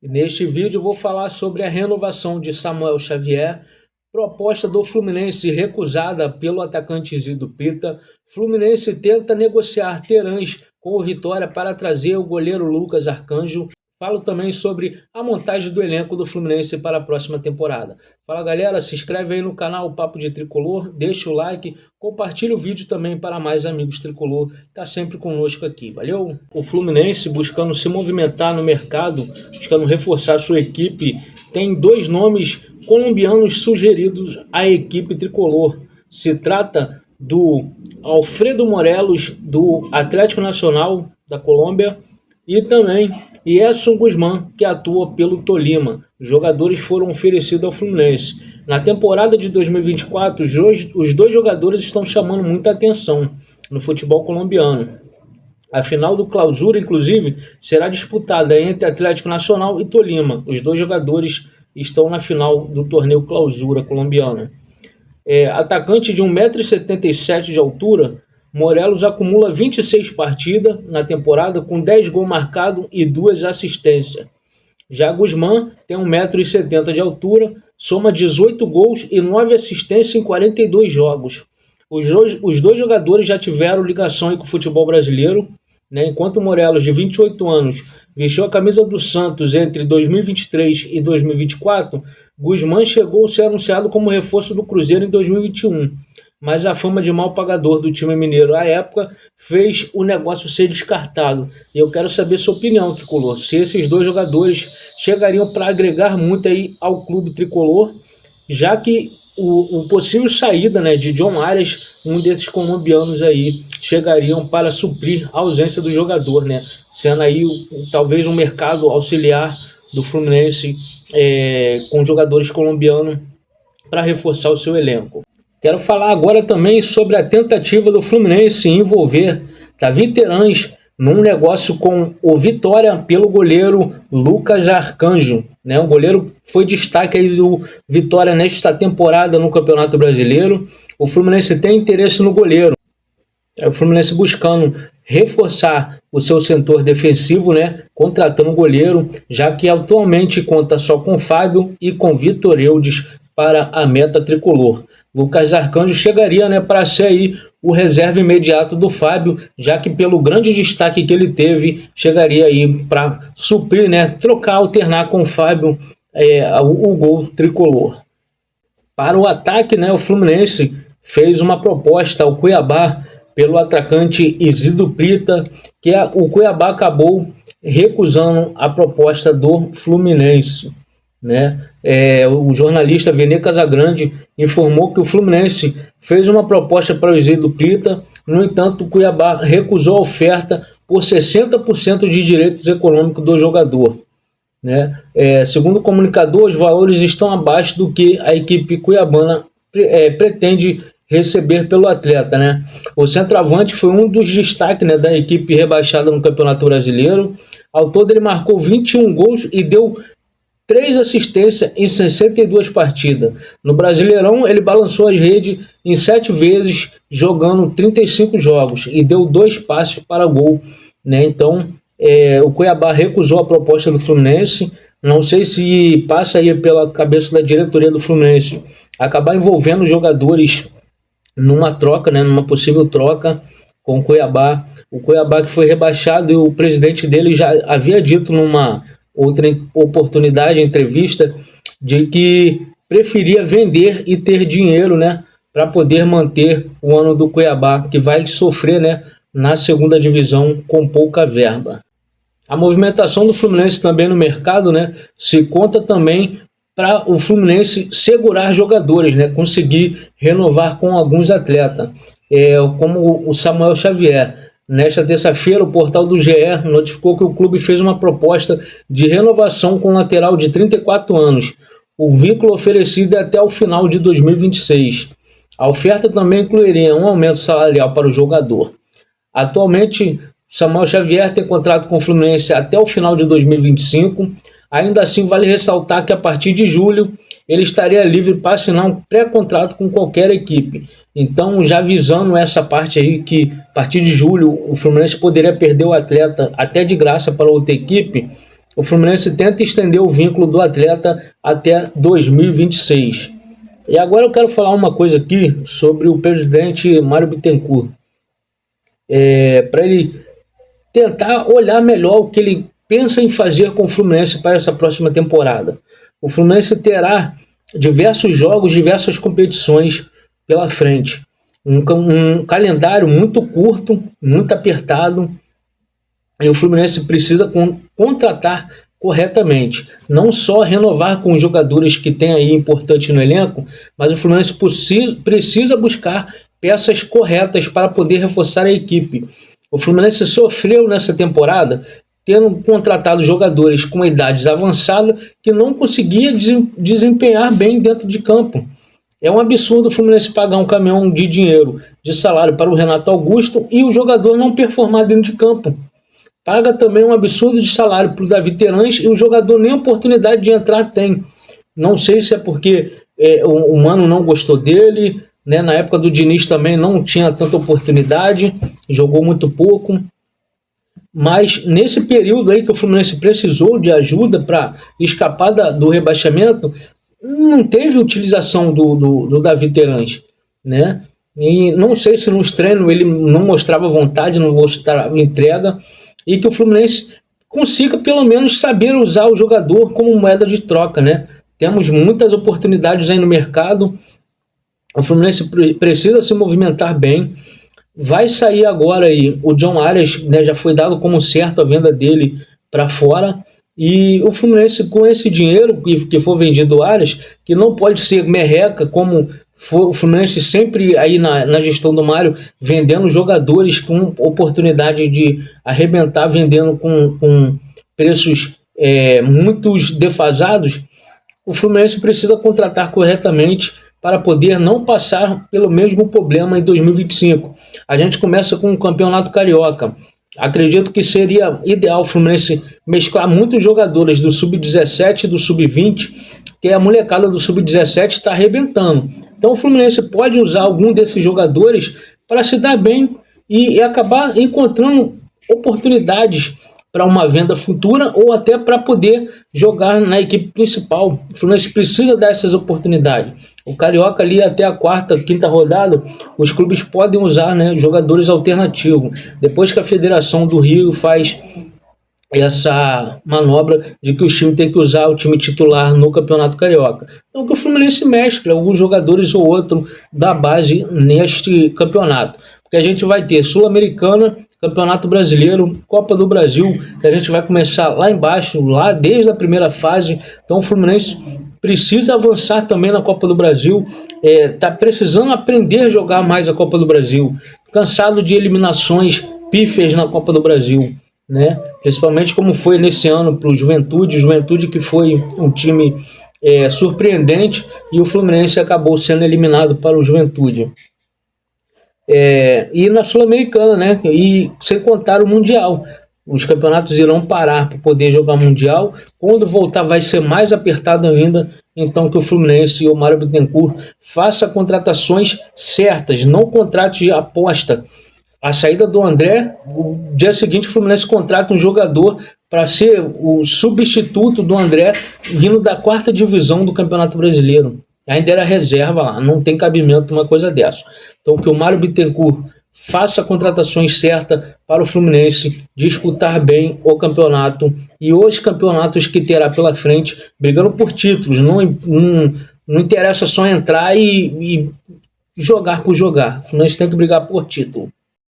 Neste vídeo eu vou falar sobre a renovação de Samuel Xavier, proposta do Fluminense recusada pelo atacante Isidro Pita. Fluminense tenta negociar Terãs com o Vitória para trazer o goleiro Lucas Arcanjo. Falo também sobre a montagem do elenco do Fluminense para a próxima temporada. Fala galera, se inscreve aí no canal Papo de Tricolor, deixa o like, compartilha o vídeo também para mais amigos tricolor, tá sempre conosco aqui, valeu? O Fluminense buscando se movimentar no mercado, buscando reforçar sua equipe, tem dois nomes colombianos sugeridos à equipe tricolor. Se trata do Alfredo Morelos, do Atlético Nacional da Colômbia, e também Yerson Guzmán, que atua pelo Tolima. Os jogadores foram oferecidos ao Fluminense. Na temporada de 2024, os dois jogadores estão chamando muita atenção no futebol colombiano. A final do Clausura, inclusive, será disputada entre Atlético Nacional e Tolima. Os dois jogadores estão na final do torneio Clausura colombiano. Atacante de 1,77 m de altura, Morelos acumula 26 partidas na temporada com 10 gols marcados e 2 assistências. Já Guzmán tem 1,70 m de altura, soma 18 gols e 9 assistências em 42 jogos. Os dois jogadores já tiveram ligação com o futebol brasileiro, né? Enquanto Morelos, de 28 anos, vestiu a camisa do Santos entre 2023 e 2024, Guzmán chegou a ser anunciado como reforço do Cruzeiro em 2021. Mas a fama de mal pagador do time mineiro à época fez o negócio ser descartado. E eu quero saber sua opinião, tricolor, se esses dois jogadores chegariam para agregar muito aí ao clube tricolor, já que o possível saída, né, de John Arias, um desses colombianos aí, chegariam para suprir a ausência do jogador, né, sendo aí talvez um mercado auxiliar do Fluminense com jogadores colombianos para reforçar o seu elenco. Quero falar agora também sobre a tentativa do Fluminense em envolver Davi Terãs num negócio com o Vitória pelo goleiro Lucas Arcanjo, né? O goleiro foi destaque aí do Vitória nesta temporada no Campeonato Brasileiro. O Fluminense tem interesse no goleiro. O Fluminense buscando reforçar o seu setor defensivo, né? Contratando um goleiro, já que atualmente conta só com Fábio e com Vitor Eudes para a meta tricolor. Lucas Arcanjo chegaria, né, para ser aí o reserva imediato do Fábio, já que pelo grande destaque que ele teve, chegaria aí para suprir, né, trocar, alternar com o Fábio o gol tricolor. Para o ataque, né, o Fluminense fez uma proposta ao Cuiabá pelo atacante Isidro Pita, que o Cuiabá acabou recusando a proposta do Fluminense, né? O jornalista Vene Casagrande informou que o Fluminense fez uma proposta para o Isidro Pita, no entanto o Cuiabá recusou a oferta por 60% de direitos econômicos do jogador, né? Segundo o comunicador, os valores estão abaixo do que a equipe cuiabana pretende receber pelo atleta, né? O centroavante foi um dos destaques, né, da equipe rebaixada no Campeonato Brasileiro. Ao todo ele marcou 21 gols e deu 3 assistências em 62 partidas. No Brasileirão, ele balançou as redes em 7 vezes, jogando 35 jogos, e deu 2 passes para gol, né? Então, o Cuiabá recusou a proposta do Fluminense. Não sei se passa aí pela cabeça da diretoria do Fluminense acabar envolvendo os jogadores numa troca, né? Numa possível troca com o Cuiabá. O Cuiabá que foi rebaixado, e o presidente dele já havia dito numa outra oportunidade, entrevista, de que preferia vender e ter dinheiro, né, para poder manter o ano do Cuiabá, que vai sofrer, né, na segunda divisão com pouca verba. A movimentação do Fluminense também no mercado, né, se conta também para o Fluminense segurar jogadores, né, conseguir renovar com alguns atletas, como o Samuel Xavier. Nesta terça-feira, o portal do GE notificou que o clube fez uma proposta de renovação com o lateral de 34 anos. O vínculo oferecido é até o final de 2026. A oferta também incluiria um aumento salarial para o jogador. Atualmente, Samuel Xavier tem contrato com o Fluminense até o final de 2025. Ainda assim, vale ressaltar que a partir de julho ele estaria livre para assinar um pré-contrato com qualquer equipe. Então, já visando essa parte aí, que a partir de julho o Fluminense poderia perder o atleta até de graça para outra equipe, o Fluminense tenta estender o vínculo do atleta até 2026. E agora eu quero falar uma coisa aqui sobre o presidente Mário Bittencourt. Para ele tentar olhar melhor o que ele pensa em fazer com o Fluminense para essa próxima temporada. O Fluminense terá diversos jogos, diversas competições pela frente. Um calendário muito curto, muito apertado, e o Fluminense precisa contratar corretamente. Não só renovar com os jogadores que tem aí importante no elenco, mas o Fluminense precisa buscar peças corretas para poder reforçar a equipe. O Fluminense sofreu nessa temporada tendo contratado jogadores com idades avançadas que não conseguia desempenhar bem dentro de campo. É um absurdo o Fluminense pagar um caminhão de dinheiro, de salário para o Renato Augusto e o jogador não performar dentro de campo. Paga também um absurdo de salário para o Davi Terãs e o jogador nem oportunidade de entrar tem. Não sei se é porque o Mano não gostou dele, né? Na época do Diniz também não tinha tanta oportunidade, jogou muito pouco. Mas nesse período aí que o Fluminense precisou de ajuda para escapar do rebaixamento, não teve utilização do Davi Terãs, né? E não sei se nos treinos ele não mostrava vontade, não mostrava entrega, e que o Fluminense consiga pelo menos saber usar o jogador como moeda de troca, né? Temos muitas oportunidades aí no mercado, o Fluminense precisa se movimentar bem. Vai sair agora aí o John Arias, né, já foi dado como certo a venda dele para fora, e o Fluminense com esse dinheiro que for vendido Arias, que não pode ser merreca como o Fluminense sempre aí na gestão do Mário, vendendo jogadores com oportunidade de arrebentar, vendendo com preços muito defasados. O Fluminense precisa contratar corretamente para poder não passar pelo mesmo problema em 2025. A gente começa com o Campeonato Carioca. Acredito que seria ideal o Fluminense mesclar muitos jogadores do Sub-17 e do Sub-20, que a molecada do Sub-17 está arrebentando. Então o Fluminense pode usar algum desses jogadores para se dar bem e acabar encontrando oportunidades para uma venda futura ou até para poder jogar na equipe principal. O Fluminense precisa dessas oportunidades. O Carioca ali até a quarta, quinta rodada, os clubes podem usar, né, jogadores alternativos. Depois que a Federação do Rio faz essa manobra de que o time tem que usar o time titular no Campeonato Carioca. Então que o Fluminense mescla alguns jogadores ou outro da base neste campeonato. Porque a gente vai ter Sul-Americana, Campeonato Brasileiro, Copa do Brasil, que a gente vai começar lá embaixo, lá desde a primeira fase. Então o Fluminense precisa avançar também na Copa do Brasil, está precisando aprender a jogar mais a Copa do Brasil, cansado de eliminações pífias na Copa do Brasil, né? Principalmente como foi nesse ano para o Juventude que foi um time surpreendente e o Fluminense acabou sendo eliminado para o Juventude. E na Sul-Americana, né? E sem contar o Mundial. Os campeonatos irão parar para poder jogar Mundial. Quando voltar vai ser mais apertado ainda. Então que o Fluminense e o Mário Bittencourt façam contratações certas, não contrate de aposta. A saída do André, o dia seguinte o Fluminense contrata um jogador para ser o substituto do André, vindo da quarta divisão do Campeonato Brasileiro. Ainda era reserva lá, não tem cabimento uma coisa dessa. Então que o Mário Bittencourt faça contratações certas para o Fluminense disputar bem o campeonato e os campeonatos que terá pela frente, brigando por títulos. Não interessa só entrar e jogar por jogar. O Fluminense tem que brigar por título.